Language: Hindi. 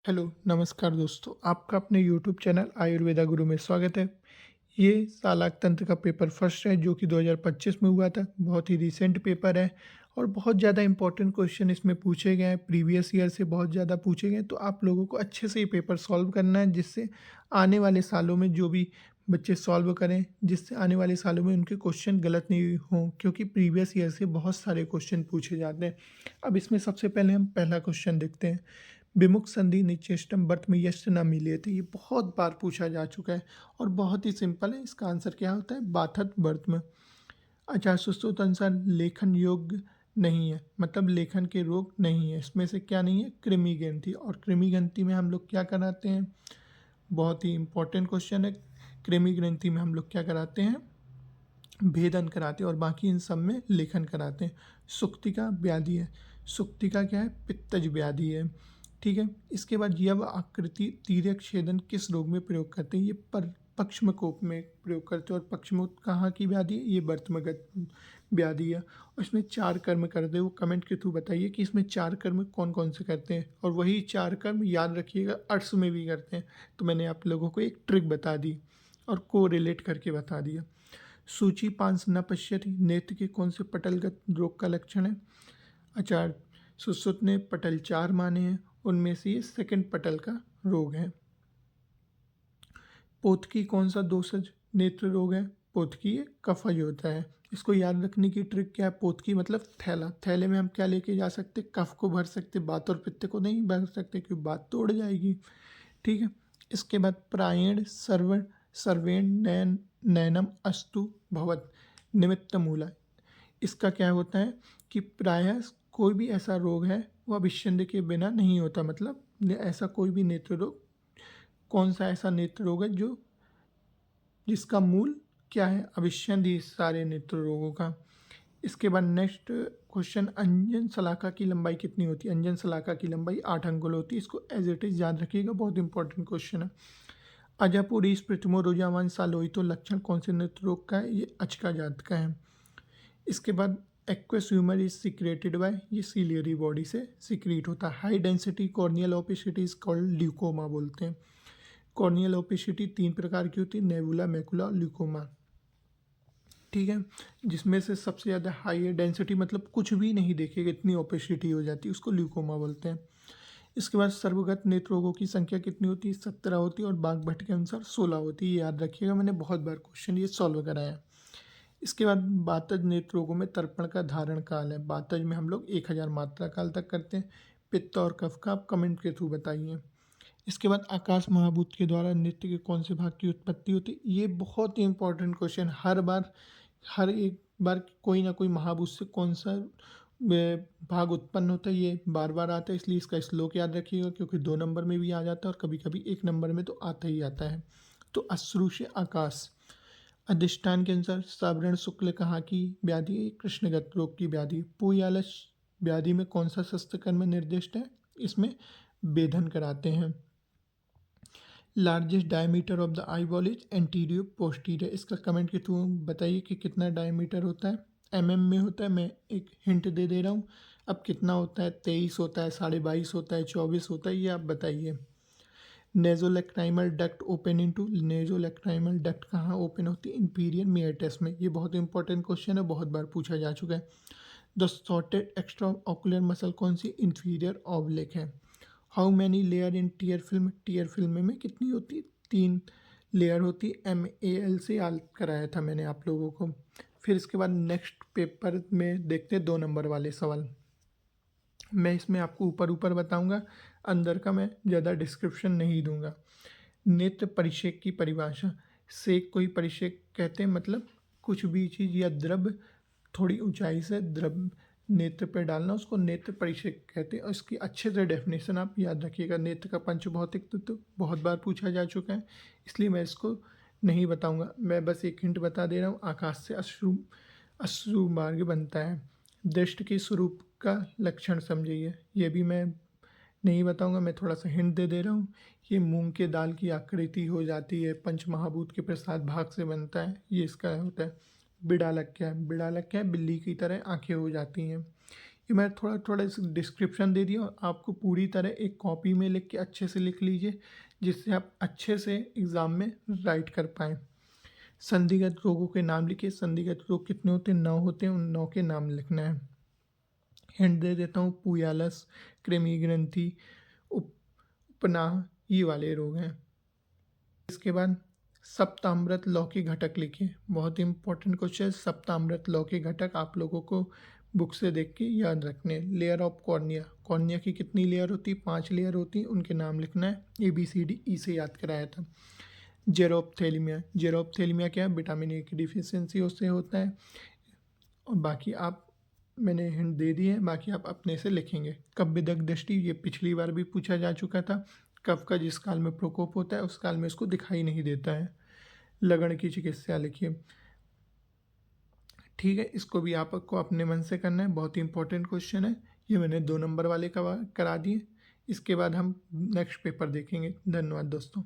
हेलो, नमस्कार दोस्तों। आपका अपने यूट्यूब चैनल आयुर्वेदा गुरु में स्वागत है। ये सालाक तंत्र का पेपर फर्स्ट है जो कि 2025 में हुआ था। बहुत ही रीसेंट पेपर है और बहुत ज़्यादा इंपॉर्टेंट क्वेश्चन इसमें पूछे गए हैं। प्रीवियस ईयर से बहुत ज़्यादा पूछे गए हैं, तो आप लोगों को अच्छे से ये पेपर सॉल्व करना है, जिससे आने वाले सालों में जो भी बच्चे सॉल्व करें, जिससे आने वाले सालों में उनके क्वेश्चन गलत नहीं हों, क्योंकि प्रीवियस ईयर से बहुत सारे क्वेश्चन पूछे जाते हैं। अब इसमें सबसे पहले हम पहला क्वेश्चन देखते हैं। विमुख संधि निचेष्टम वर्त में यश न मिले थे। ये बहुत बार पूछा जा चुका है और बहुत ही सिंपल है। इसका आंसर क्या होता है? बाथत वर्त में। आचार्य सुश्रुत अनुसार लेखन योग्य नहीं है, मतलब लेखन के रोग नहीं है। इसमें से क्या नहीं है? कृमि ग्रंथि। और कृमि ग्रंथि में हम लोग क्या कराते हैं? बहुत ही इंपॉर्टेंट क्वेश्चन है। कृमि ग्रंथि में हम लोग क्या कराते हैं? भेदन कराते हैं और बाकी इन सब में लेखन कराते हैं। सुक्तिका व्याधि है। सुक्तिका क्या है? पित्तज व्याधि है। ठीक है। इसके बाद यव आकृति तीर्यक छेदन किस रोग में प्रयोग करते हैं? ये पर पक्ष्मकोप में प्रयोग करते हैं। और पक्ष्मोत कहाँ की व्याधि है? ये वर्तमगत व्याधि है। और इसमें 4 कर्म करते हैं। वो कमेंट के थ्रू बताइए कि इसमें 4 कर्म कौन कौन से करते हैं। और वही 4 कर्म याद रखिएगा अर्स में भी करते हैं। तो मैंने आप लोगों को एक ट्रिक बता दी और को रिलेट करके बता दिया। सूची पांस न पश्यति नेत्र के कौन से पटलगत रोग का लक्षण है? आचार्य सुश्रुत ने पटल 4 माने हैं, उनमें से ये सेकंड पटल का रोग है। पोतकी कौन सा दोषज नेत्र रोग है? पोतकी ये कफज होता है। इसको याद रखने की ट्रिक क्या है? पोतकी मतलब थैला। थैले में हम क्या लेके जा सकते? कफ को भर सकते, बात और पित्त को नहीं भर सकते क्योंकि बात तो उड़ जाएगी। ठीक है। इसके बाद प्रायण सर्वण सर्वेण नयन नयनम अस्तु भवत निमित्त मूला। इसका क्या होता है कि प्रायः कोई भी ऐसा रोग है वह अभिष्यंद के बिना नहीं होता। मतलब ऐसा कोई भी नेत्र रोग, कौन सा ऐसा नेत्र रोग है जो जिसका मूल क्या है? अभिष्यंद ही सारे नेत्र रोगों का। इसके बाद नेक्स्ट क्वेश्चन, अंजन सलाखा की लंबाई कितनी होती है? अंजन सलाखा की लंबाई 8 अंगुल होती है। इसको एज इट इज याद रखिएगा, बहुत इंपॉर्टेंट क्वेश्चन है। अजापुरी प्रथमो रोजावान सालोहितो लक्षण कौन से नेत्र रोग का है? ये अचका जात का है। इसके बाद aqueous humour is secreted by, ये सीलियरी बॉडी से सिक्रीट होता है। High density corneal opacity is called leucoma बोलते हैं। कॉर्नियल ओपेसिटी 3 प्रकार की होती है, नेबुला, मैकुला और ल्यूकोमा। ठीक है। जिसमें से सबसे ज़्यादा हाई है डेंसिटी, मतलब कुछ भी नहीं देखेगा इतनी ओपेसिटी हो जाती है, उसको ल्यूकोमा बोलते हैं। इसके बाद सर्वगत नेत्र रोगों की संख्या कितनी होती है? 17 होती है और बाघ भट्ट के अनुसार 16 होती है। याद रखिएगा, मैंने बहुत बार क्वेश्चन ये सॉल्व कराया। इसके बाद बातज नेत्र रोगों में तर्पण का धारण काल है। बातज में हम लोग 1000 मात्रा काल तक करते हैं। पित्त और कफ का आप कमेंट के थ्रू बताइए। इसके बाद आकाश महाभूत के द्वारा नृत्य के कौन से भाग की उत्पत्ति होती है? ये बहुत ही इंपॉर्टेंट क्वेश्चन। हर बार हर एक बार कोई ना कोई महाभूत से कौन सा भाग उत्पन्न होता है, ये बार बार आता है। इसलिए इसका श्लोक याद रखिएगा, क्योंकि 2 नंबर में भी आ जाता है और कभी कभी 1 नंबर में तो आता ही आता है। तो अश्रु से आकाश। अधिष्ठान के अनुसार सावरण शुक्ल कहाँ की व्याधि है? कृष्णगत रोग की व्याधि। पूयालस व्याधि में कौन सा शस्त्र कर्म निर्दिष्ट है? इसमें वेधन कराते हैं। Largest diameter of the eye ball is anterior posterior. इसका कमेंट के थ्रू बताइए कि कितना डायमीटर होता है। एमएम में होता है। मैं एक हिंट दे दे रहा हूँ। अब कितना होता है? 23 होता है, 22.5 होता है, 24 होता है, ये आप बताइए। नेजोलेक्राइमल डक्ट ओपन इनटू, नेजोलेक्राइमल डक्ट कहाँ ओपन होती है? इंफीरियर मेयर्टस में। ये बहुत इंपॉर्टेंट क्वेश्चन है, बहुत बार पूछा जा चुका है। The shorted extra ocular muscle कौन सी? इंफीरियर ऑब्लिक है। How many layer in tier film? Tier film में कितनी होती है? 3 लेयर होती है। MAL से याद कराया था मैंने आप लोगों को। फिर इसके बाद नेक्स्ट पेपर में देखते हैं 2 नंबर वाले सवाल। मैं इसमें आपको ऊपर ऊपर बताऊंगा, अंदर का मैं ज़्यादा डिस्क्रिप्शन नहीं दूंगा। नेत्र परिक्षेक की परिभाषा। सेक को ही परिक्षेक कहते हैं, मतलब कुछ भी चीज़ या द्रव्य थोड़ी ऊंचाई से द्रव्य नेत्र पर डालना, उसको नेत्र परिक्षेक कहते हैं। और इसकी अच्छे से डेफिनेशन आप याद रखिएगा। नेत्र का पंचभौतिक तत्व बहुत बार पूछा जा चुका है, इसलिए मैं इसको नहीं बताऊंगा। मैं बस एक हिंट बता दे रहा हूँ। आकाश से अश्रु अश्रु मार्ग बनता है। दृष्टि के स्वरूप का लक्षण समझिए, ये भी मैं नहीं बताऊंगा, मैं थोड़ा सा हिंट दे दे रहा हूँ। ये मूंग के दाल की आकृति हो जाती है, पंचमहाभूत के प्रसाद भाग से बनता है, ये इसका होता है। बिड़ालक क्या है? बिड़ालक क्या है? बिल्ली की तरह आंखें हो जाती हैं। ये मैं थोड़ा थोड़ा इस डिस्क्रिप्शन दे दिया और आपको पूरी तरह एक कॉपी में लिख के अच्छे से लिख लीजिए, जिससे आप अच्छे से एग्ज़ाम में राइट कर पाएँ। संधिगत रोगों के नाम लिखिए, संधिगत रोग कितने होते हैं? 9 होते हैं, उन 9 के नाम लिखना है। हिंट दे देता हूँ, पूयालस, कृमि ग्रंथि, उपनाह, ये वाले रोग हैं। इसके बाद सप्तामृत लौ के घटक लिखिए। बहुत ही इंपॉर्टेंट क्वेश्चन है, सप्तामृत लौ के घटक आप लोगों को बुक से देख के याद रखने। लेयर ऑफ कॉर्निया, कॉर्निया की कितनी लेयर होती है? 5 लेयर होती है, उनके नाम लिखना है। ABCD से याद कराया था। जेरोप्थेलिमिया, जेरोप्थेलिमिया क्या है? विटामिन ए की डिफिशियंसी उससे होता है। और बाकी आप, मैंने हिंट दे दी है, बाकी आप अपने से लिखेंगे। कब्बिदक दृष्टि, ये पिछली बार भी पूछा जा चुका था। कफ का जिस काल में प्रकोप होता है उस काल में इसको दिखाई नहीं देता है। लगन की चिकित्सा लिखिए। ठीक है, इसको भी आपको अपने मन से करना है, बहुत ही इंपॉर्टेंट क्वेश्चन है। ये मैंने 2 नंबर वाले करा दिए। इसके बाद हम नेक्स्ट पेपर देखेंगे। धन्यवाद दोस्तों।